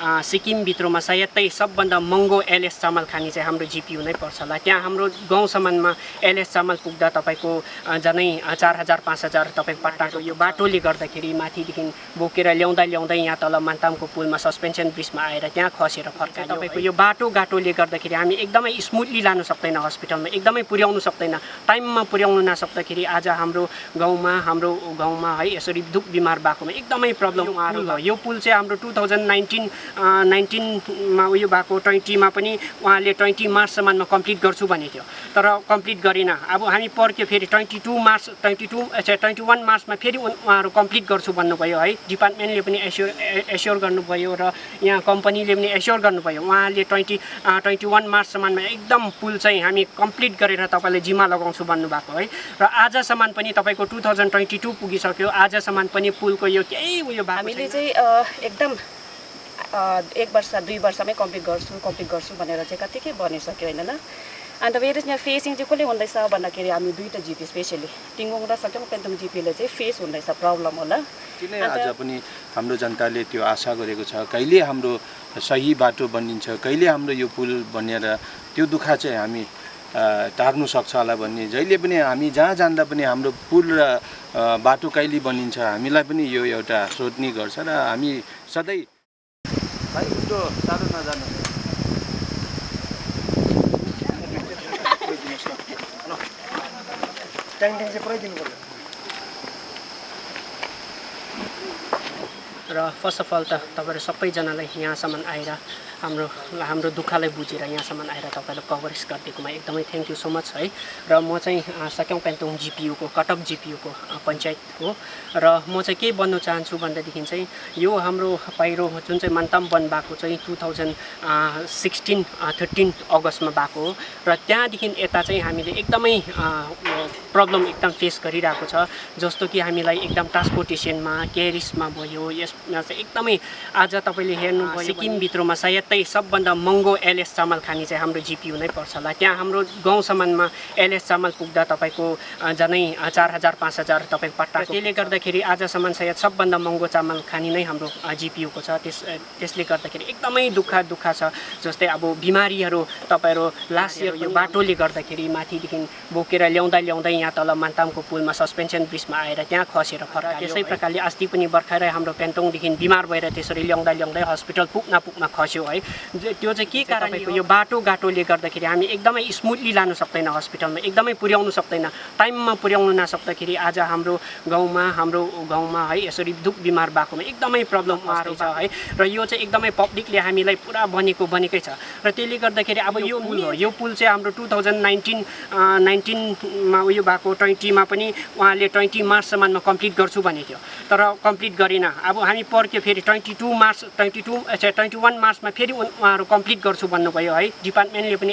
सिक्किमभित्रमा सायदै सबभन्दा महँगो एलएस चामल खाने चाहिँ हाम्रो जिपियु नै पर्छ होला। त्यहाँ हाम्रो गाउँसम्ममा एलएस चामल पुग्दा तपाईँको झनै 4000 5000 तपाईँको पट्टाको यो बाटोले गर्दाखेरि माथिदेखि बोकेर ल्याउँदा यहाँ तल मान्तामको पुलमा सस्पेन्सन ब्रिजमा आएर त्यहाँ खसेर फर्कायो। तपाईँको यो बाटोघाटोले गर्दाखेरि हामी एकदमै स्मुथली लानु सक्दैन, हस्पिटलमा एकदमै पुर्याउनु सक्दैन, टाइममा पुर्याउनु नसक्दाखेरि आज हाम्रो गाउँमा है यसरी दुख बिमार भएकोमा एकदमै प्रब्लम भयो। यो पुल चाहिँ हाम्रो 2019मा उयो भएको 20मा पनि उहाँले 20 मार्चसम्ममा कम्प्लिट गर्छु भनेको थियो, तर कम्प्लिट गरेन। अब हामी पर्क्यो फेरि 21 मार्चमा फेरि उहाँहरू कम्प्लिट गर्छु भन्नुभयो है। डिपार्टमेन्टले पनि एस्योर गर्नुभयो र यहाँ कम्पनीले पनि एस्योर गर्नुभयो। उहाँले 21 मार्चसम्ममा एकदम पुल चाहिँ हामी कम्प्लिट गरेर तपाईँले जिम्मा लगाउँछु भन्नुभएको है। र आजसम्म पनि तपाईँको 2022 पुगिसक्यो, आजसम्म पनि पुलको यो केही उयो हामीले चाहिँ एकदम 1 वर्ष 2 वर्षमै कम्प्लिट गर्छु भनेर चाहिँ कतिकै बनिसक्यो होइन ल। अन्त फेरि यहाँ फेसिङ चाहिँ कसले हुँदैछ भन्दाखेरि हामी दुईवटा जिपी स्पेसली टिङ्गोङ र सकेम पेन्तोङ जिपीले चाहिँ फेस हुँदैछ प्रब्लम होला। किन आज पनि हाम्रो जनताले त्यो आशा गरेको छ कहिले हाम्रो सही बाटो बनिन्छ, कहिले हाम्रो यो पुल बनेर त्यो दुःख चाहिँ हामी टार्नु सक्छ होला भन्ने। जहिले पनि हामी जहाँ जाँदा पनि हाम्रो पुल र बाटो कहिले बनिन्छ हामीलाई पनि यो एउटा सोध्ने गर्छ र हामी सधैँ भाइ त्यो टाढो नजानु ट्याङ चाहिँ पुरै दिनु पर्यो। र फर्स्ट अफ अल त तपाईँहरू सबैजनालाई यहाँसम्म आएर हाम्रो दुःखलाई बुझेर यहाँसम्म आएर तपाईँले कभरेज गरिदिएकोमा एकदमै थ्याङ्क यू सो मच है। र म चाहिँ सकेङ पेन्तोङ जिपियुको कटक जिपियुको पञ्चायत हो र म चाहिँ के भन्नु चाहन्छु भन्दादेखि चाहिँ यो हाम्रो पहिरो जुन चाहिँ मान्ताम वन भएको चाहिँ 2013 अगस्तमा भएको हो र त्यहाँदेखि यता चाहिँ हामीले एकदमै प्रब्लम एकदम फेस गरिरहेको छ। जस्तो कि हामीलाई एकदम ट्रान्सपोर्टेसनमा केरिसमा भयो, यसमा चाहिँ एकदमै आज तपाईँले हेर्नुभयो सिक्किमभित्रमा सायदै सबभन्दा महँगो एलएस चामल खाने चाहिँ हाम्रो जिपियु नै पर्छ होला। त्यहाँ हाम्रो गाउँसम्ममा एलएस चामल पुग्दा तपाईँको झनै 4000 5000 तपाईँको पट्टा। त्यसले गर्दाखेरि आजसम्म सायद सबभन्दा महँगो चामल खाने नै हाम्रो जिपियुको छ। त्यसले गर्दाखेरि एकदमै दुःख छ। जस्तै अब बिमारीहरू तपाईँहरू लास्ट इयर यो बाटोले गर्दाखेरि माथिदेखि बोकेर ल्याउँदा यहाँ तल मान्तामको पुलमा सस्पेन्सन ब्रिजमा आएर त्यहाँ खसेर फर्कायो। त्यसै प्रकारले अस्ति पनि भर्खरै हाम्रो पेन्तोङदेखि बिमार भएर त्यसरी ल्याउँदा हस्पिटल पुग्न खस्यो है। त्यो चाहिँ के कारणले यो बाटोघाटोले गर्दाखेरि हामी एकदमै स्मुथली लानु सक्दैन, हस्पिटलमा एकदमै पुर्याउनु सक्दैन, टाइममा पुर्याउनु नसक्दाखेरि आज हाम्रो गाउँमा है यसरी दुख बिमार भएकोमा एकदमै प्रब्लम आएको छ है। र यो चाहिँ एकदमै पब्लिकले हामीलाई पुरा बनेकै छ। र त्यसले गर्दाखेरि अब यो पुल चाहिँ हाम्रो 2019मा उयो भएको 20मा पनि उहाँले 20 मार्चसम्ममा कम्प्लिट गर्छु भनेको थियो, तर कम्प्लिट गरेन। अब हामी पर्क्यो फेरि 21 मार्चमा फेरि उहाँहरू कम्प्लिट गर्छु भन्नुभयो है। डिपार्टमेन्टले पनि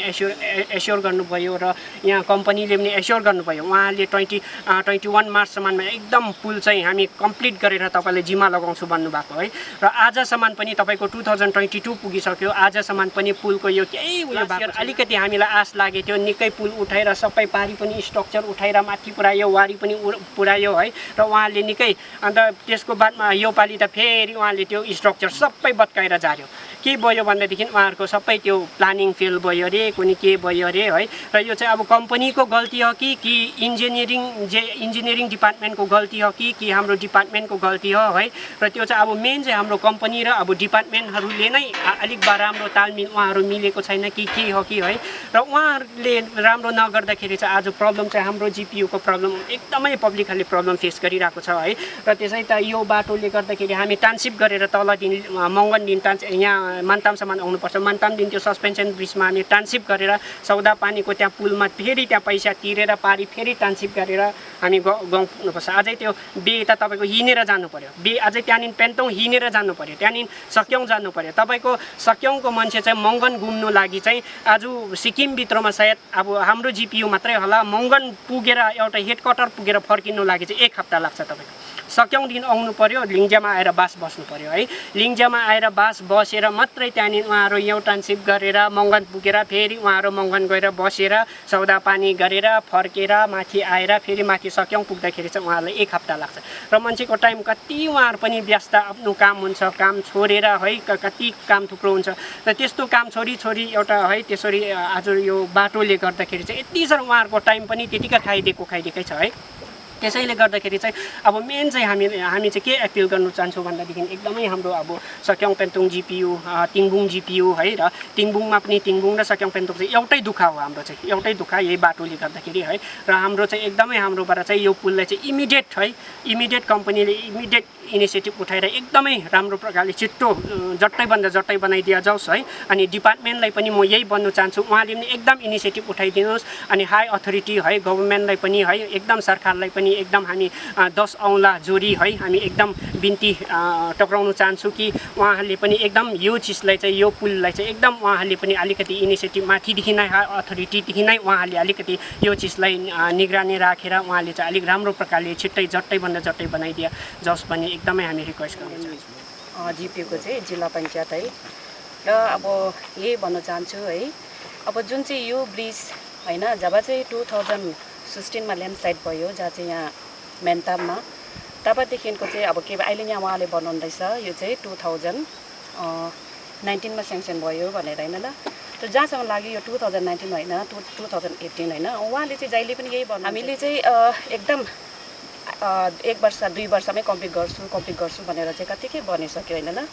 एस्योर गर्नुभयो र यहाँ कम्पनीले पनि एस्योर गर्नुभयो। उहाँले 21 मार्चसम्ममा एकदम पुल चाहिँ हामी कम्प्लिट गरेर तपाईँले जिम्मा लगाउँछु भन्नुभएको है। र आजसम्म पनि तपाईँको 2022 पुगिसक्यो, आजसम्म पनि पुलको यो केही उयो अलिकति हामीलाई आश लागेको थियो। निकै पुल उठाएर सबै पारी पनि स्ट्रक्चर उठाएर माथि पुऱ्यायो, वारी पनि पुऱ्यायो है। र उहाँले निकै अन्त त्यसको बादमा यो पालि त फेरि उहाँले त्यो स्ट्रक्चर सबै भत्काएर झार्यो। के भयो भन्दादेखि उहाँहरूको सबै त्यो प्लानिङ फेल भयो अरे, कुनै के भयो अरे है। र यो चाहिँ अब कम्पनीको गल्ती हो कि इन्जिनियरिङ डिपार्टमेन्टको गल्ती हो कि हाम्रो डिपार्टमेन्टको गल्ती हो है। र त्यो चाहिँ अब मेन चाहिँ हाम्रो कम्पनी र अब डिपार्टमेन्टहरूले नै अलिक राम्रो तालमेल उहाँहरू मिलेको छैन कि के हो कि है। र उहाँहरूले राम्रो नगर्दाखेरि चाहिँ आज प्रब्लम चाहिँ हाम्रो जिपियुको प्रब्लम एकदमै पब्लिकहरूले प्रब्लम फेस गरिरहेको छ है। र त्यसै त यो बाटोले गर्दाखेरि हामी टाउनसिप गरेर तल दिन मङ्गन दिन यहाँ मान्तामसम्म आउनुपर्छ। मान्ताम दिन त्यो सस्पेन्सन ब्रिजमा हामी टाउनसिप गरेर सौदा पानीको त्यहाँ पुलमा फेरि त्यहाँ पैसा तिरेर पारी फेरि टाउनसिप गरेर हामी गाउँ पुग्नुपर्छ। अझै त्यो बे त तपाईँको हिँडेर जानु पर्यो, अझै त्यहाँनिर पेन्तोङ हिँडेर जानु पर्यो, त्यहाँनिर सकेङ जानु पर्यो। तपाईँको सकेङको मान्छे चाहिँ मङ्गन घुम्नु लागि चाहिँ आज सिक्किमभित्रमा सायद अब हाम्रो जिपियु मात्रै होला, मङ्गन पुगेर एउटा हेडक्वार्टर पुगेर फर्किनु लागि चाहिँ 1 हप्ता लाग्छ तपाईँको। सक्यौँदेखि आउनु पर्यो, लिङ्जेमा आएर बास बस्नु पर्यो है। लिङ्जेमा आएर बास बसेर मात्रै त्यहाँनिर उहाँहरू एउटानसिप गरेर मङ्गन पुगेर फेरि उहाँहरू मङ्गन गएर बसेर सौदा पानी गरेर फर्केर माथि आएर फेरि माथि सक्यौँ पुग्दाखेरि चाहिँ उहाँहरूलाई 1 हप्ता लाग्छ र मान्छेको टाइम कति उहाँहरू पनि व्यस्त आफ्नो काम हुन्छ, काम छोडेर है कति काम थुप्रो हुन्छ र त्यस्तो काम छोरी एउटा है त्यसरी आज यो बाटोले गर्दाखेरि चाहिँ यति साह्रो उहाँहरूको टाइम पनि त्यतिकै खाइदिएकै छ है। त्यसैले गर्दाखेरि चाहिँ अब मेन चाहिँ हामी चाहिँ के एपिल गर्नु चाहन्छौँ भन्दादेखि एकदमै हाम्रो अब सक्यौँ पेन्तोङ जिपियू तिङबुङ जिपियू है र तिङबुङमा पनि तिङबुङ र सक्यौँ पेन्तोङ चाहिँ एउटै दुःख हो, हाम्रो चाहिँ एउटै दुःख यही बाटोले गर्दाखेरि है। र हाम्रो चाहिँ एकदमै हाम्रोबाट चाहिँ यो पुललाई चाहिँ इमिडिएट कम्पनीले इमिडिएट इनिसिएटिभ उठाएर एकदमै राम्रो प्रकारले छिट्टो जट्टैभन्दा जट्टै बनाइदिया जाओस् है। अनि डिपार्टमेन्टलाई पनि म यही भन्नु चाहन्छु, उहाँले पनि एकदम इनिसिएटिभ उठाइदिनुहोस् अनि हाई अथोरिटी है गभर्मेन्टलाई पनि है एकदम सरकारलाई पनि एकदम हामी 10 औँला जोडी है हामी एकदम बिन्ती टक्राउन चाहन्छु कि उहाँहरूले पनि एकदम यो चिजलाई चाहिँ यो पुललाई चाहिँ एकदम उहाँहरूले पनि अलिकति इनिसिएटिभ माथिदेखि नै हाई अथोरिटीदेखि नै उहाँहरूले अलिकति यो चिजलाई निगरानी राखेर उहाँले चाहिँ अलिक राम्रो प्रकारले छिट्टै जट्टैभन्दा जट्टै बनाइदिया जाओस् भन्ने एकदमै हामी रिक्वेस्ट गर्न चाहन्छौँ। जिपियूको चाहिँ जिल्ला पञ्चायत है र अब यही भन्न चाहन्छु है, अब जुन चाहिँ यो ब्रिज होइन जब चाहिँ 2016मा ल्यान्डस्लाइड भयो जहाँ चाहिँ यहाँ मेन्ताममा, तबदेखिको चाहिँ अब के अहिले यहाँ उहाँले बनाउँदैछ यो चाहिँ 2019मा सेङ्सन भयो भनेर होइन ल। तर जहाँसम्म लाग्यो यो 2019 होइन 2018 होइन, उहाँले चाहिँ जहिले पनि यही भन्नु हामीले चाहिँ एकदम 1 वर्ष 2 वर्षमै कम्प्लिट गर्छु भनेर चाहिँ कतिकै बनिसक्यो होइन ल।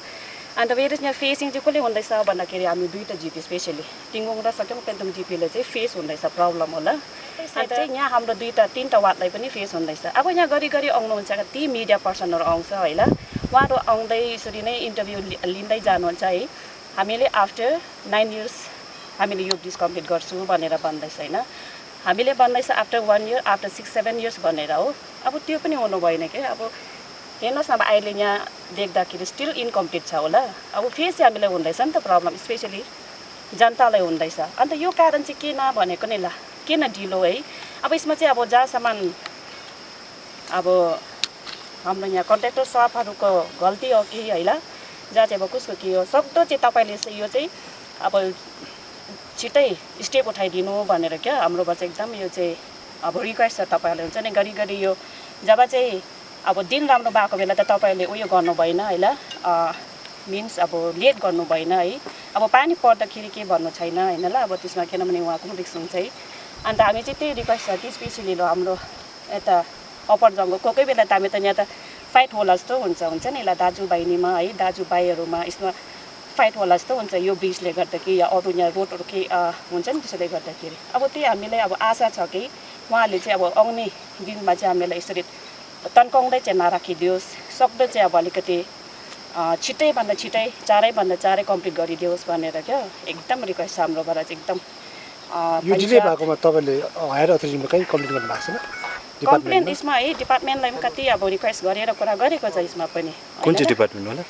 अन्त फेरि यहाँ फेसिङ चाहिँ कसले हुँदैछ भन्दाखेरि हामी 2टा जिपी स्पेसली तिङबुङ र सक्यौँ पेन्तोङ जिपीले चाहिँ फेस हुँदैछ प्रब्लम होला। अन्त चाहिँ यहाँ हाम्रो 3टा वार्डलाई पनि फेस हुँदैछ। अब यहाँ गरी आउनुहुन्छ कति मिडिया पर्सनहरू आउँछ होइन, उहाँहरू आउँदै यसरी नै इन्टरभ्यू लिँदै जानुहुन्छ है। हामीले आफ्टर 9 इयर्स हामीले यो ब्रिज कम्प्लिट गर्छु भनेर भन्दैछ होइन, हामीले भन्दैछ आफ्टर 1 इयर आफ्टर 6-7 इयर्स भनेर हो। अब त्यो पनि हुनु भएन क्या। अब हेर्नुहोस् न अब अहिले यहाँ देख्दाखेरि स्टिल इन्कम्प्लिट छ होला। अब फेस चाहिँ हामीलाई हुँदैछ नि त प्रब्लम, स्पेसली जनतालाई हुँदैछ। अन्त यो कारण चाहिँ के नभनेको नि ल, किन ढिलो है। अब यसमा चाहिँ अब जहाँसम्म अब हाम्रो यहाँ कन्ट्र्याक्टर स्टाफहरूको गल्ती हो कि होइन, जहाँ चाहिँ अब कसको के हो सक्दो चाहिँ तपाईँले यो चाहिँ अब छिट्टै स्टेप उठाइदिनु भनेर क्या हाम्रोबाट चाहिँ एकदम यो चाहिँ अब रिक्वेस्ट छ तपाईँहरूले। हुन्छ नि गरी यो जब चाहिँ अब दिन राम्रो भएको बेला त तपाईँहरूले उयो गर्नु भएन होइन, मिन्स अब लेट गर्नु भएन है। अब पानी पर्दाखेरि के भन्नु छैन होइन ल, अब त्यसमा किनभने उहाँको पनि रिस्क हुन्छ है। अन्त हामी चाहिँ त्यही रिक्वेस्ट छ कि स्पेसली हाम्रो यता अप्पर जङ्गल कोही बेला त हामी त यहाँ त फाइट होला जस्तो हुन्छ नि ल, दाजुबहिनीमा है दाजुभाइहरूमा यसमा फाइट होला जस्तो हुन्छ यो ब्रिजले गर्दाखेरि या अरू यहाँ रोडहरू के हुन्छ नि त्यसैले गर्दाखेरि। अब त्यही हामीलाई अब आशा छ कि उहाँले चाहिँ अब आउने दिनमा चाहिँ हामीलाई यसरी तन्काउँदै चाहिँ नराखिदियोस्, सक्दो चाहिँ अब अलिकति छिट्टैभन्दा छिट्टै चाँडै कम्प्लिट गरिदियोस् भनेर क्या एकदम रिक्वेस्ट छ हाम्रोबाट चाहिँ एकदम। यो डिले भएकोमा तपाईँले हायर अथोरिटीमा कहीँ कम्प्लेन गर्नु भएको छैन? कम्प्लेन यसमा है डिपार्टमेन्टलाई पनि कति अब रिक्वेस्ट गरेर कुरा गरेको छ यसमा पनि। कुन चाहिँ डिपार्टमेन्ट होला?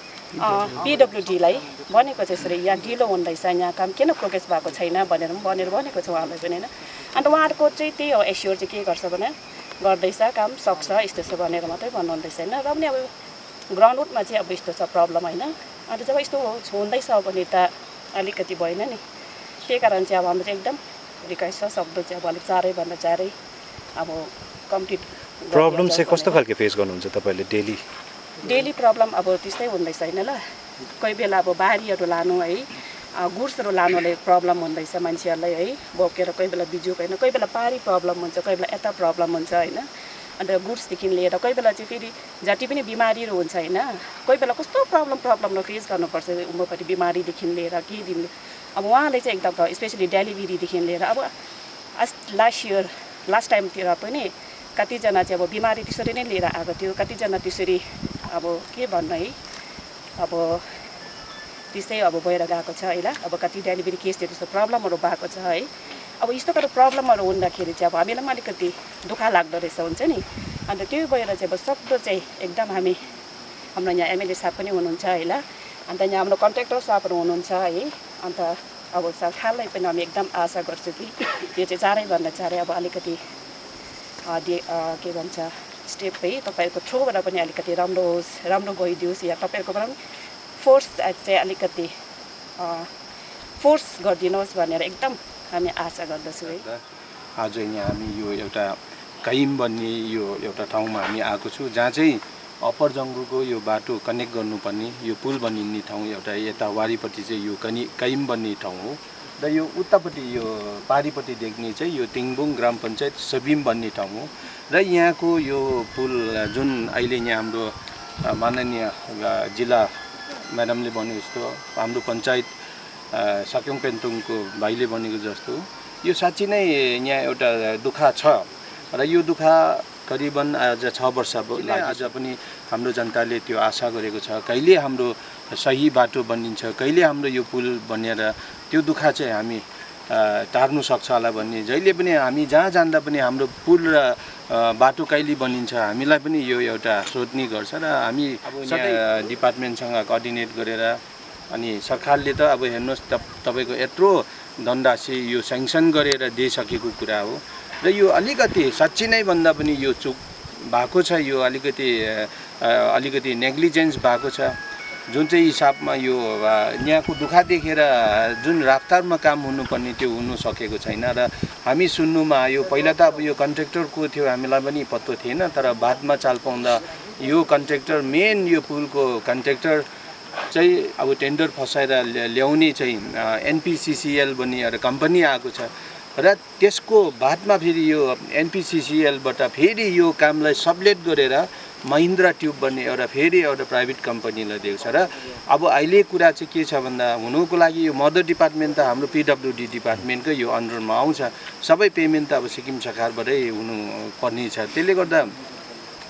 पिडब्ल्युडीलाई भनेको छ यसरी यहाँ ढिलो हुँदैछ, यहाँ काम किन प्रोग्रेस भएको छैन भनेर भनेको छ उहाँलाई पनि होइन। अन्त उहाँहरूको चाहिँ त्यही हो एस्योर चाहिँ के गर्छ भने गर्दैछ काम सक्छ यस्तो भनेर मात्रै भन्नुहुँदैछ होइन। र पनि अब ग्राउन्डवुडमा चाहिँ अब यस्तो छ प्रब्लम होइन। अन्त जब यस्तो हुँदैछ भने त अलिकति भएन नि, त्यही कारण चाहिँ अब हाम्रो चाहिँ एकदम रिक्वेस्ट छ सक्दो चाहिँ अब अलिक चाँडैभन्दा चाँडै अब कम्प्लिट। प्रब्लम चाहिँ कस्तो खालको फेस गर्नुहुन्छ तपाईँले डेली प्रब्लम अब त्यस्तै हुँदैछ होइन ल। कोही बेला अब बारीहरू लानु है, गुड्सहरू लानुले प्रब्लम हुँदैछ मान्छेहरूलाई है, बोकेर कोही बेला बिजुक होइन, कोही बेला पारी प्रब्लम हुन्छ, कोही बेला यता प्रब्लम हुन्छ होइन। अन्त गुड्सदेखि लिएर कोही बेला चाहिँ फेरि जति पनि बिमारीहरू हुन्छ होइन, कोही बेला कस्तो प्रब्लम फेस गर्नुपर्छ उम्रोपट्टि बिमारीदेखि लिएर केदेखि। अब उहाँले चाहिँ एकदम स्पेसली डेलिभरीदेखि लिएर अब लास्ट टाइमतिर पनि कतिजना चाहिँ अब बिमारी त्यसरी नै लिएर आएको थियो, कतिजना त्यसरी अब के भन्नु है अब त्यस्तै अब भएर गएको छ है ल। अब कति डेलिभरी केसतिर त्यस्तो प्रब्लमहरू भएको छ है। अब यस्तो खालको प्रब्लमहरू हुँदाखेरि चाहिँ अब हामीलाई पनि अलिकति दुःख लाग्दो रहेछ हुन्छ नि। अन्त त्यो भएर चाहिँ अब सक्दो चाहिँ एकदम हाम्रो यहाँ एमएलए साहब पनि हुनुहुन्छ है ल, अन्त यहाँ हाम्रो कन्ट्र्याक्टर साहबहरू हुनुहुन्छ है। अन्त अब सरकारलाई पनि हामी एकदम आशा गर्छु कि यो चाहिँ चाँडैभन्दा चाँडै अब अलिकति के भन्छ स्टेप है तपाईँहरूको थ्रुबाट पनि अलिकति राम्रो होस्, राम्रो गइदियोस्, या तपाईँहरूकोबाट पनि फोर्स चाहिँ अलिकति फोर्स गरिदिनुहोस् भनेर एकदम हामी आशा गर्दछौँ है। आज यहाँ हामी यो एउटा कैम भन्ने यो एउटा ठाउँमा हामी आएको छु, जहाँ चाहिँ अप्पर जङ्गुको यो बाटो कनेक्ट गर्नुपर्ने यो पुल बनिने ठाउँ एउटा यता वारिपट्टि चाहिँ यो कैम बन्ने ठाउँ हो, र यो उतापट्टि यो पारिपट्टि देख्ने चाहिँ यो तिङबुङ ग्राम पञ्चायत सबिम भन्ने ठाउँ हो। र यहाँको यो पुल जुन अहिले यहाँ हाम्रो माननीय जिल्ला म्याडमले भनेको जस्तो हाम्रो पञ्चायत साक्योङ पेन्तुङको भाइले भनेको जस्तो यो साँच्ची नै यहाँ एउटा दुःख छ, र यो दुःख करिबन आज 6 वर्ष भयो। आज पनि हाम्रो जनताले त्यो आशा गरेको छ, कहिले हाम्रो सही बाटो बनिन्छ, कहिले हाम्रो यो पुल बनेर त्यो दुःख चाहिँ हामी टार्नु सक्छ होला भन्ने, जहिले पनि हामी जहाँ जाँदा पनि हाम्रो पुल र बाटो कहिले बनिन्छ हामीलाई पनि यो एउटा सोध्ने गर्छ। र हामी अब यहाँ डिपार्टमेन्टसँग कोअर्डिनेट गरेर अनि सरकारले त अब हेर्नुहोस् तपाईँको यत्रो धनराशि यो स्याङ्सन गरेर दिइसकेको कुरा हो, र यो अलिकति साँच्ची नै भन्दा पनि यो चुक भएको छ, यो अलिकति नेग्लिजेन्स भएको छ, जुन चाहिँ हिसाबमा यो यहाँको दुःख देखेर जुन रफ्तारमा काम हुनुपर्ने त्यो हुनु सकेको छैन। र हामी सुन्नुमा आयो पहिला त अब यो कन्ट्र्याक्टरको थियो, हामीलाई पनि पत्तो थिएन, तर बादमा चाल पाउँदा यो कन्ट्र्याक्टर मेन यो पुलको कन्ट्र्याक्टर चाहिँ अब टेन्डर फसाएर ल्याउने चाहिँ एनपिसिसिएल भन्ने एउटा कम्पनी आएको छ, र त्यसको बादमा फेरि यो एनपिसिसिएलबाट फेरि यो कामलाई सबलेट गरेर महिन्द्रा ट्युब भन्ने फेरि एउटा प्राइभेट कम्पनीलाई दिएको छ। र अब अहिले कुरा चाहिँ के छ भन्दा हुनुको लागि यो मदर डिपार्टमेन्ट त हाम्रो पिडब्ल्युडी डिपार्टमेन्टकै यो अन्डरमा आउँछ, सबै पेमेन्ट त अब सिक्किम सरकारबाटै हुनुपर्ने छ। त्यसले गर्दा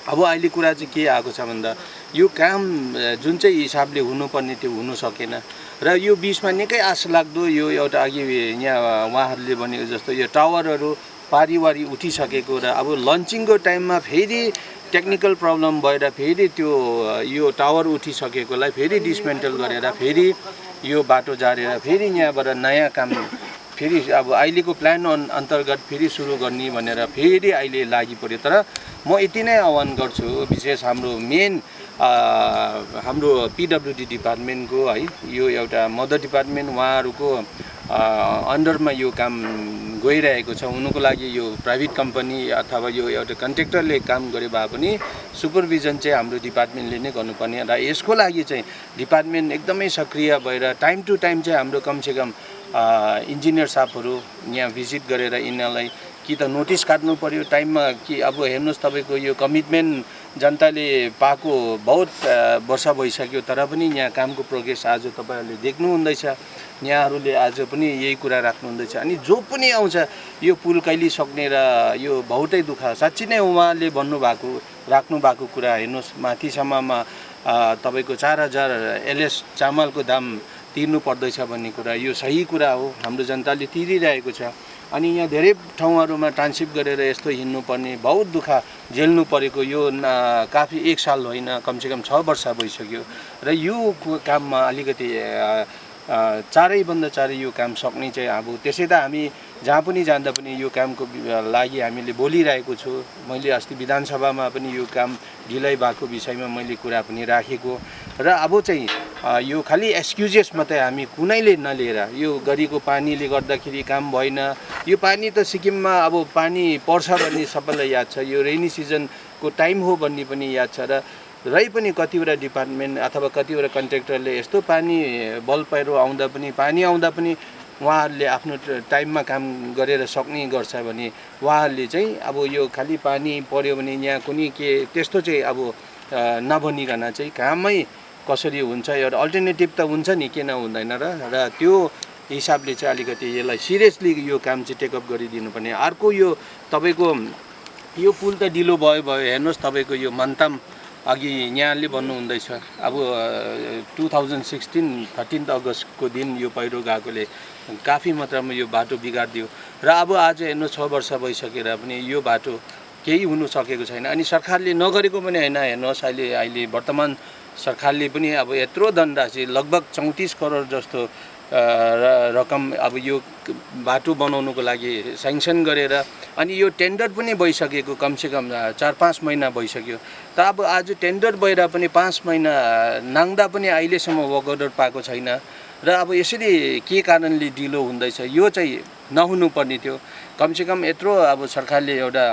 अब अहिले कुरा चाहिँ के आएको छ भन्दा यो काम जुन चाहिँ हिसाबले हुनुपर्ने त्यो हुनु सकेन, र यो बिचमा निकै आश लाग्दो यो एउटा अघि यहाँ उहाँहरूले भनेको जस्तो यो टावरहरू पारिवारी उठिसकेको, र अब लन्चिङको टाइममा फेरि टेक्निकल प्रब्लम भएर फेरि त्यो यो टावर उठिसकेकोलाई फेरि डिसमेन्टल गरेर फेरि यो बाटो झारेर फेरि यहाँबाट नयाँ काम फेरि अब अहिलेको प्लान अन्तर्गत फेरि सुरु गर्ने भनेर फेरि अहिले लागि पर्यो। तर म यति नै आह्वान गर्छु, विशेष हाम्रो मेन हाम्रो पिडब्ल्युडी डिपार्टमेन्टको है यो एउटा मदर डिपार्टमेन्ट उहाँहरूको अन्डरमा यो काम गइरहेको छ, हुनुको लागि यो प्राइभेट कम्पनी अथवा यो एउटा कन्ट्र्याक्टरले काम गरे भए पनि सुपरभिजन चाहिँ हाम्रो डिपार्टमेन्टले नै गर्नुपर्ने, र यसको लागि चाहिँ डिपार्टमेन्ट एकदमै सक्रिय भएर टाइम टु टाइम चाहिँ हाम्रो कमसेकम इन्जिनियर साहबहरू यहाँ भिजिट गरेर यिनीहरूलाई कि त नोटिस काट्नु पर्यो टाइममा, कि अब हेर्नुहोस् तपाईँको यो कमिटमेन्ट जनताले पाएको बहुत वर्ष भइसक्यो, तर पनि यहाँ कामको प्रोग्रेस आज तपाईँहरूले देख्नुहुँदैछ, यहाँहरूले आज पनि यही कुरा राख्नुहुँदैछ। अनि जो पनि आउँछ यो पुल कहिले सक्ने, र यो बहुतै दुःख साँच्ची नै उहाँले राख्नु भएको कुरा हेर्नुहोस्, माथिसम्ममा तपाईँको 4000 एलएस चामलको दाम तिर्नु पर्दैछ भन्ने कुरा यो सही कुरा हो, हाम्रो जनताले तिरिरहेको छ। अनि यहाँ धेरै ठाउँहरूमा ट्रान्सिप गरेर यस्तो हिँड्नुपर्ने बहुत दुःख झेल्नु परेको, यो काफी 1 साल होइन कमसेकम 6 वर्ष भइसक्यो, र यो काममा अलिकति चारैभन्दा चारै यो काम सक्ने चाहिँ अब त्यसै त हामी जहाँ पनि जाँदा पनि यो कामको लागि हामीले बोलिरहेको छु। मैले अस्ति विधानसभामा पनि यो काम ढिलाइ भएको विषयमा मैले कुरा पनि राखेको, र अब चाहिँ यो खालि एक्सक्युजेस मात्रै हामी कुनैले नलिएर यो गरेको पानीले गर्दाखेरि काम भएन, यो पानी त सिक्किममा अब पानी पर्छ भन्ने सबैलाई याद छ, यो रेनी सिजनको टाइम हो भन्ने पनि याद छ, र पनि कतिवटा डिपार्टमेन्ट अथवा कतिवटा कन्ट्र्याक्टरले यस्तो पानी बल पहिरो आउँदा पनि पानी आउँदा पनि उहाँहरूले आफ्नो टाइममा काम गरेर सक्ने गर्छ भने उहाँहरूले चाहिँ अब यो खालि पानी पर्यो भने यहाँ कुनै के त्यस्तो चाहिँ अब नभनिकन चाहिँ कामै कसरी हुन्छ, एउटा अल्टरनेटिभ त हुन्छ नि, किन हुँदैन र त्यो हिसाबले चाहिँ अलिकति यसलाई सिरियसली यो काम चाहिँ टेकअप गरिदिनु पर्ने। अर्को यो तपाईँको यो पुल त ढिलो भयो हेर्नुहोस्, तपाईँको यो मन्ताम अघि यहाँले भन्नुहुँदैछ अब 2016 13 अगस्तको दिन यो पहिरो गएकोले काफी मात्रामा यो बाटो बिगारिदियो, र अब आज हेर्नु 6 वर्ष भइसकेर पनि यो बाटो केही हुनु सकेको छैन। अनि सरकारले नगरेको पनि होइन, हेर्नुहोस् अहिले वर्तमान सरकारले पनि अब यत्रो धनराशि लगभग 34 करोड जस्तो रकम अब यो बाटो बनाउनुको लागि स्याङ्सन गरेर अनि यो टेन्डर पनि भइसकेको कमसेकम 4-5 महिना भइसक्यो। त अब आज टेन्डर भएर पनि 5 महिना नाङ्दा पनि अहिलेसम्म वर्क अर्डर पाएको छैन र अब यसरी के कारणले ढिलो हुँदैछ यो चाहिँ नहुनुपर्ने थियो। कमसेकम यत्रो अब सरकारले एउटा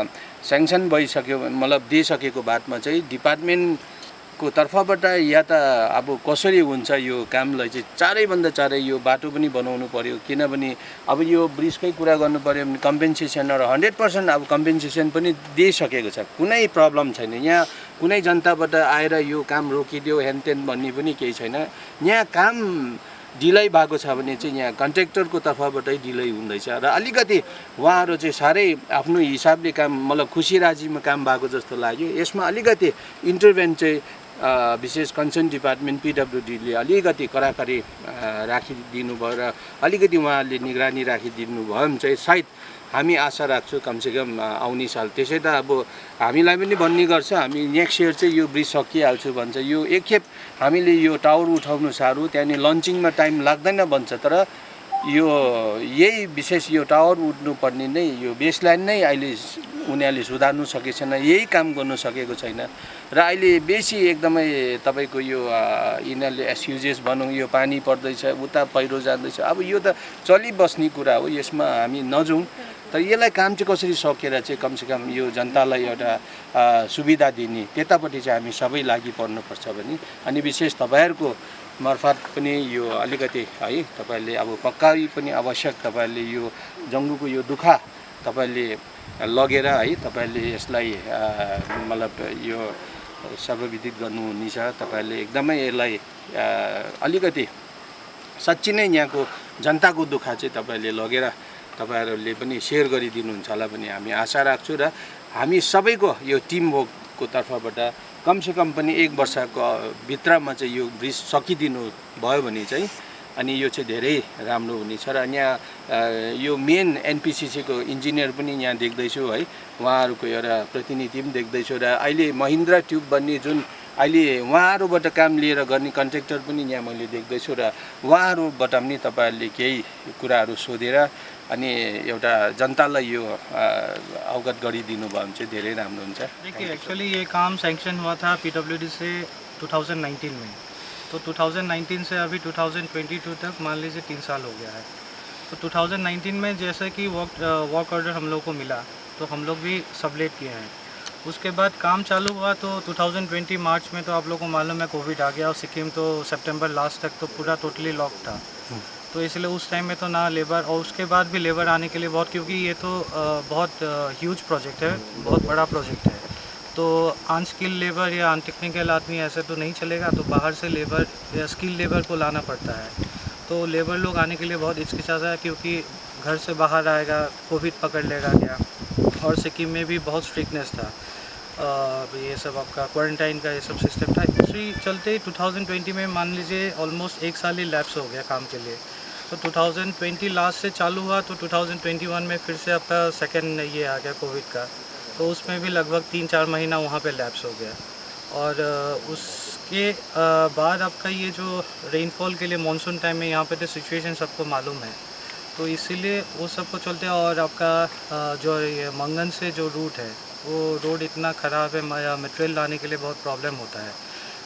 स्याङ्सन भइसक्यो मतलब दिइसकेको बादमा चाहिँ डिपार्टमेन्टको तर्फबाट या त अब कसरी हुन्छ यो कामलाई चाहिँ चारैभन्दा चारै यो बाटो पनि बनाउनु पर्यो, किनभने अब यो ब्रिजकै कुरा गर्नु पर्यो भने कम्पेन्सेसन र 100% अब कम्पेन्सेसन पनि दिइसकेको छ, कुनै प्रब्लम छैन। यहाँ कुनै जनताबाट आएर यो काम रोकिदियो हेनतेन भन्ने पनि केही छैन। यहाँ काम डिलै भएको छ भने चाहिँ यहाँ कन्ट्र्याक्टरको तर्फबाटै डिलै हुँदैछ र अलिकति उहाँहरू चाहिँ साह्रै आफ्नो हिसाबले काम मतलब खुसी राजीमा काम भएको जस्तो लाग्यो। यसमा अलिकति इन्टरभेन्ट चाहिँ विशेष कन्सर्न डिपार्टमेन्ट पिडब्ल्युडीले अलिकति कराकरी राखिदिनु भयो र अलिकति उहाँहरूले निगरानी राखिदिनु भयो भने चाहिँ सायद हामी आशा राख्छौँ कमसेकम आउने साल। त्यसै त अब हामीलाई पनि भन्ने गर्छ हामी नेक्स्ट इयर चाहिँ यो ब्रिज सकिहाल्छु भन्छ। यो एकखेप हामीले यो टावर उठाउनु साह्रो, त्यहाँनिर लन्चिङमा टाइम लाग्दैन भन्छ, तर यो यही विशेष यो टावर उठ्नुपर्ने नै यो बेसलाइन नै अहिले उनीहरूले सुधार्नु सकेको छैन, यही काम गर्नु सकेको छैन र अहिले बेसी एकदमै तपाईँको यो यिनीहरूले एसयुजेस भनौँ यो पानी पर्दैछ उता पहिरो जाँदैछ, अब यो त चलिबस्ने कुरा हो, यसमा हामी नजाउँ। तर यसलाई काम चाहिँ कसरी सकेर चाहिँ कमसेकम यो जनतालाई एउटा सुविधा दिने त्यतापट्टि चाहिँ हामी सबै लागि पर्नुपर्छ भने अनि विशेष तपाईँहरूको मार्फत पनि यो अलिकति है तपाईँहरूले अब पक्कै पनि आवश्यक तपाईँहरूले यो जङ्गुको यो दुःख तपाईँहरूले लगेर है तपाईँहरूले यसलाई मतलब यो सर्वविदित गर्नुहुनेछ। तपाईँहरूले एकदमै यसलाई अलिकति साँच्चै नै यहाँको जनताको दुःख चाहिँ तपाईँहरूले लगेर तपाईँहरूले पनि सेयर गरिदिनुहुन्छ होला भन्ने हामी आशा राख्छौँ र हामी सबैको यो टिम वर्कको तर्फबाट कमसेकम पनि 1 वर्षको भित्रमा चाहिँ यो ब्रिज सकिदिनु भयो भने चाहिँ अनि यो चाहिँ धेरै राम्रो हुनेछ र यहाँ यो मेन एनपिसिसीको इन्जिनियर पनि यहाँ देख्दैछु है, उहाँहरूको एउटा प्रतिनिधि पनि देख्दैछु र अहिले महिन्द्रा ट्युब भन्ने जुन अहिले उहाँहरूबाट काम लिएर गर्ने कन्ट्र्याक्टर पनि यहाँ मैले देख्दैछु र उहाँहरूबाट पनि तपाईँहरूले केही कुराहरू सोधेर अनि एउटा जनतालाई यो अवगत गरिदिनु भयो भने चाहिँ धेरै राम्रो हुन्छ। देखिए एक्चुअली ये काम सैंक्शन हुआ था पीडब्ल्यूडी से 2019 में, तो 2019 से अभी 2022 तक मान लीजिए 3 साल हो गया है। तो 2019 में जैसे कि वर्क ऑर्डर हम लोग को मिला तो हम लोग भी सबलेट किए हैं। उसके बाद काम चालू हुआ तो 2020 मार्च में तो आप लोगों को मालूम है कोविड आ गया और सिक्किम तो सितंबर लास्ट तक तो पूरा टोटली लॉक था, तो इसलिए उस टाइम में तो ना लेबर और उसके बाद भी लेबर आने के लिए बहुत, क्योंकि ये तो बहुत ह्यूज प्रोजेक्ट है, बहुत बड़ा प्रोजेक्ट है, तो अनस्किल लेबर या अनटेक्निकल आदमी ऐसे तो नहीं चलेगा, तो बाहर से लेबर या स्किल लेबर को लाना पड़ता है। तो लेबर लोग आने के लिए बहुत हिचकिचाता है क्योंकि घर से बाहर आएगा कोविड पकड़ लेगा क्या, और सिक्किम में भी बहुत स्ट्रिक्टनेस था, ये सब आपका क्वारंटाइन का ये सब सिस्टम था। इसी चलते 2020 में मान लीजिए ऑलमोस्ट 1 साल ही लैप्स हो गया काम के लिए। तो 2020 लास्ट से चालू हुआ तो 2021 में फिर से आपका सेकेंड ये आ गया कोविड का, तो उसमें भी लगभग 3-4 महीना वहाँ पे लैप्स हो गया। और उसके बाद आपका ये जो रेनफॉल के लिए मानसून टाइम में यहाँ पे तो सिचुएशन सबको मालूम है, तो इसीलिए वो सबको चलते हैं। और आपका जो ये मंगन से जो रूट है वो रोड इतना ख़राब है, मटेरियल लाने के लिए बहुत प्रॉब्लम होता है,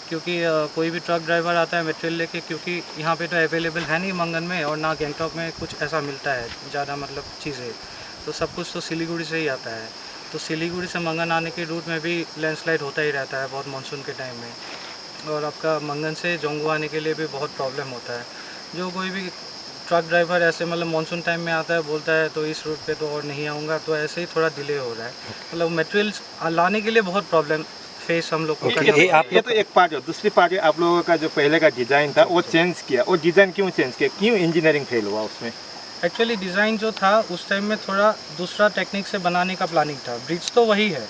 क्योंकि कोई भी ट्रक ड्राइवर आता है मटेरियल लेके, क्योंकि यहाँ पे तो अवेलेबल है नहीं मंगन में और ना गैंगटॉक में कुछ ऐसा मिलता है ज़्यादा मतलब चीज़ें, तो सब कुछ तो सिलीगुड़ी से ही आता है। तो सिलीगुड़ी से मंगन आने के रूट में भी लैंडस्लाइड होता ही रहता है बहुत मानसून के टाइम में, और आपका मंगन से जोंगू आने के लिए भी बहुत प्रॉब्लम होता है। जो कोई भी ट्रक ड्राइवर ऐसे मतलब मानसून टाइम में आता है बोलता है तो इस रूट पे तो और नहीं आऊँगा, तो ऐसे ही थोड़ा डिले हो रहा है, मतलब मटेरियल्स लाने के लिए बहुत प्रॉब्लम फेस हम लोग को करना पड़ता है। ये तो एक पार्ट है, दूसरी पार्ट है आप लोगों का जो पहले का डिज़ाइन था वो चेंज किया, वो डिज़ाइन क्यों चेंज किया, क्यों इंजीनियरिंग फेल हुआ उसमें? एक्चुअली डिज़ाइन जो था उस टाइम में थोड़ा दूसरा टेक्निक से बनाने का प्लानिंग था, ब्रिज तो वही है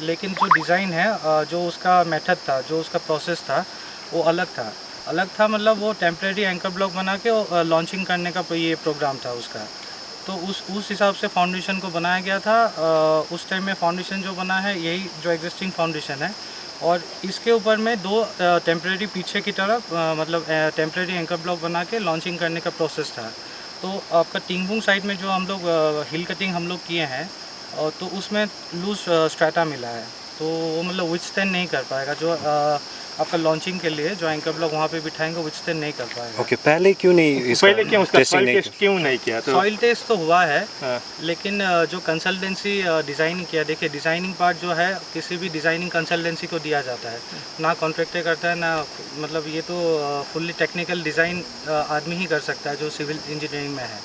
लेकिन जो डिज़ाइन है जो उसका मेथड था, जो उसका प्रोसेस था वो अलग था मतलब वो टेम्परेरी एंकर ब्लॉक बना के लॉन्चिंग करने का ये प्रोग्राम था उसका, तो उस हिसाब से फाउंडेशन को बनाया गया था। उस टाइम में फाउंडेशन जो बना है यही जो एग्जिस्टिंग फाउंडेशन है, और इसके ऊपर में 2 टेम्प्रेरी पीछे की तरफ मतलब टेम्प्रेरी एंकर ब्लॉक बना के लॉन्चिंग करने का प्रोसेस था। तो आपका टिंगबुंग साइड में जो हम लोग हिल कटिंग हम लोग किए हैं तो उसमें लूज स्ट्रैटा मिला है, तो वो मतलब विथस्टैंड नहीं कर पाएगा। जो आपका लॉन्चिंग के लिए जो एंकर ब्लॉक वहाँ पे बिठाएंगे विथस्टैंड नहीं कर पाएगा। ओके, पहले क्यों नहीं इसका पहले क्यों उसका टेस्टिंग सॉइल नहीं टेस्ट क्यों नहीं किया? तो सॉइल टेस्ट तो हुआ है, हाँ। लेकिन जो कंसल्टेंसी डिज़ाइनिंग किया, देखिए डिज़ाइनिंग पार्ट जो है किसी भी डिज़ाइनिंग कंसल्टेंसी को दिया जाता है, ना कॉन्ट्रैक्टर करता है ना, मतलब ये तो फुल्ली टेक्निकल डिज़ाइन आदमी ही कर सकता है जो सिविल इंजीनियरिंग में है।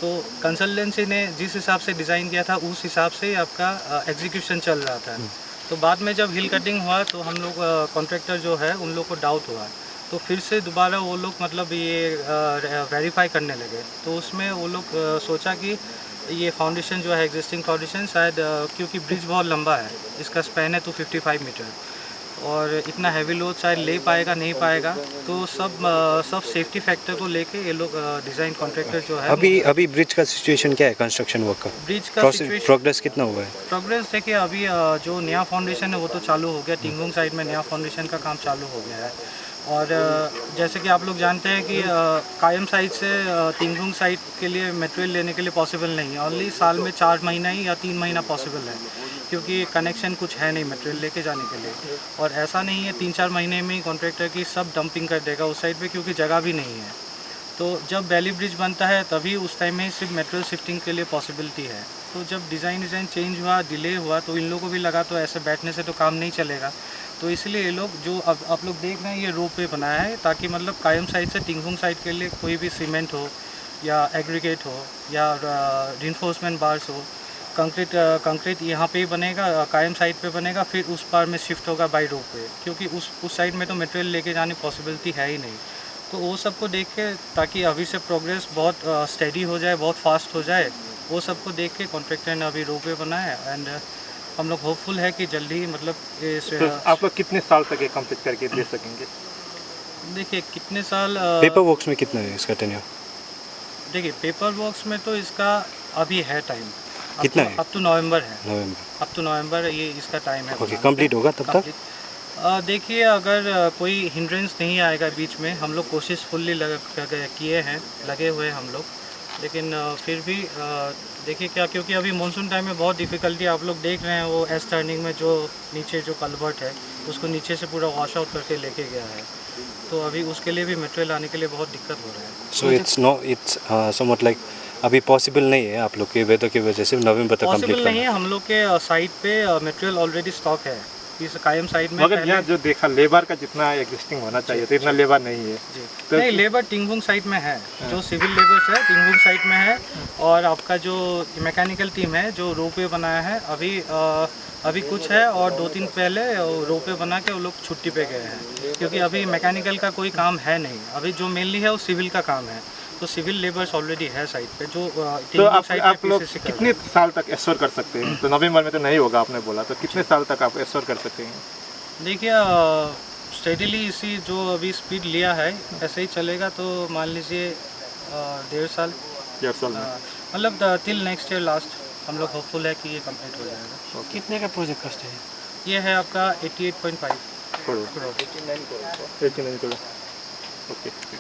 तो कंसल्टेंसी ने जिस हिसाब से डिज़ाइन किया था उस हिसाब से आपका एग्जीक्यूशन चल रहा था। तो बाद में जब हिल कटिंग हुआ तो हम लोग कॉन्ट्रैक्टर जो है उन लोग को डाउट हुआ, तो फिर से दोबारा वो लोग मतलब ये वेरीफाई करने लगे। तो उसमें वो लोग सोचा कि ये फाउंडेशन जो है एग्जिस्टिंग फाउंडेशन शायद क्योंकि ब्रिज बहुत लंबा है, इसका स्पैन है 255 मीटर, और इतना हैवी लोड शायद ले पाएगा नहीं पाएगा, तो सब सेफ्टी फैक्टर को लेके ये लोग डिज़ाइन कॉन्ट्रैक्टर जो है अभी ब्रिज का सिचुएशन क्या है कंस्ट्रक्शन वर्क का? ब्रिज का सिचुएशन प्रोग्रेस कितना हुआ है? प्रोग्रेस देखिए अभी जो नया फाउंडेशन है वो तो चालू हो गया, टिंगबुंग साइड में नया फाउंडेशन का काम चालू हो गया है। और जैसे कि आप लोग जानते हैं कि कायम साइड से टिंगबुंग साइड के लिए मटेरियल लेने के लिए पॉसिबल नहीं है, ओनली साल में 4 महीना ही या 3 महीना पॉसिबल है, क्योंकि कनेक्शन कुछ है नहीं मटेरियल लेके जाने के लिए। और ऐसा नहीं है 3-4 महीने में ही कॉन्ट्रैक्टर की सब डंपिंग कर देगा उस साइड पे, क्योंकि जगह भी नहीं है। तो जब वैली ब्रिज बनता है तभी उस टाइम में सिर्फ मटेरियल शिफ्टिंग के लिए पॉसिबिलिटी है। तो जब डिज़ाइन चेंज हुआ, डिले हुआ, तो इन लोगों को भी लगा तो ऐसे बैठने से तो काम नहीं चलेगा, तो इसलिए ये लोग जो अब आप लोग देख रहे हैं ये रोप वे बनाया है, ताकि मतलब कायम साइड से टिंगबुंग साइड के लिए कोई भी सीमेंट हो या एग्रीगेट हो या रिइंफोर्समेंट बार्स हो, कंक्रीट यहाँ पे ही बनेगा, कायम साइड पे बनेगा, फिर उस पार में शिफ्ट होगा बाई रोप वे, क्योंकि उस साइड में तो मटेरियल लेके जाने पॉसिबिलिटी है ही नहीं। तो वो सबको देख के, ताकि अभी से प्रोग्रेस बहुत स्टेडी हो जाए, बहुत फास्ट हो जाए, वो सबको देख के कॉन्ट्रैक्टर ने अभी रोप वे बनाया है। एंड हम लोग होपफुल है कि जल्दी ही मतलब इस तो आप लोग कितने साल तक ये कंप्लीट करके दे सकेंगे? देखिए कितने साल पेपर वर्क्स में कितना है इसका टेन्योर? देखिए पेपर वर्क्स में तो इसका अभी है टाइम, कितना है? अब तो नवंबर है, नवंबर। अब तो नवंबर ये इसका टाइम है। ओके, कंप्लीट होगा तब तक? देखिए अगर कोई हिंड्रेंस नहीं आएगा बीच में, हम लोग कोशिश फुल्ली किए हैं, लगे हुए हैं हम लोग, लेकिन फिर भी देखिए क्या, क्योंकि अभी मानसून टाइम में बहुत डिफ़िकल्टी आप लोग देख रहे हैं, वो एस टर्निंग में जो नीचे जो कल्वर्ट है उसको नीचे से पूरा वॉश आउट करके लेके गया है, तो अभी उसके लिए भी मटेरियल आने के लिए बहुत दिक्कत हो रहा है। सो इट्स समवट लाइक अभी पॉसिबल नहीं है आप लोग के वेदर की वजह से नवंबर तक कंप्लीट पॉसिबल करना? नहीं है, हम लोग के site pay material already stock है इस कायम साइड में। मगर यहाँ जो देखा लेबर का जितना एग्जिस्टिंग होना चाहिए तो इतना लेबर नहीं है। जी तो नहीं, लेबर टिंगबुंग साइड में है, जो सिविल लेबर्स है टिंगबुंग साइड में है, और आपका जो मैकेनिकल टीम है जो रोप वे बनाया है अभी कुछ है, और 2 दिन पहले रोप वे बना के वो लोग छुट्टी पे गए हैं, क्योंकि अभी मैकेनिकल का कोई काम है नहीं, अभी जो मेनली है वो सिविल का काम है। तो सिविल लेबर्स ऑलरेडी है साइड पे, जो तो आप लोग कितने साल तक एश्योर कर सकते हैं? तो नवंबर में तो नहीं होगा आपने बोला, तो कितने साल तक आप एश्योर कर सकते हैं? देखिए स्टेडीली इसी जो अभी स्पीड लिया है ऐसे ही चलेगा, तो मान लीजिए 1.5 साल, 1.5 साल में मतलब टिल नेक्स्ट ईयर लास्ट हम लोग होपफुल है कि ये कंप्लीट हो जाएगा। कितने का प्रोजेक्ट कॉस्ट है? ये है आपका 88.5 करोड़, करोड़। 89 करोड़। ओके।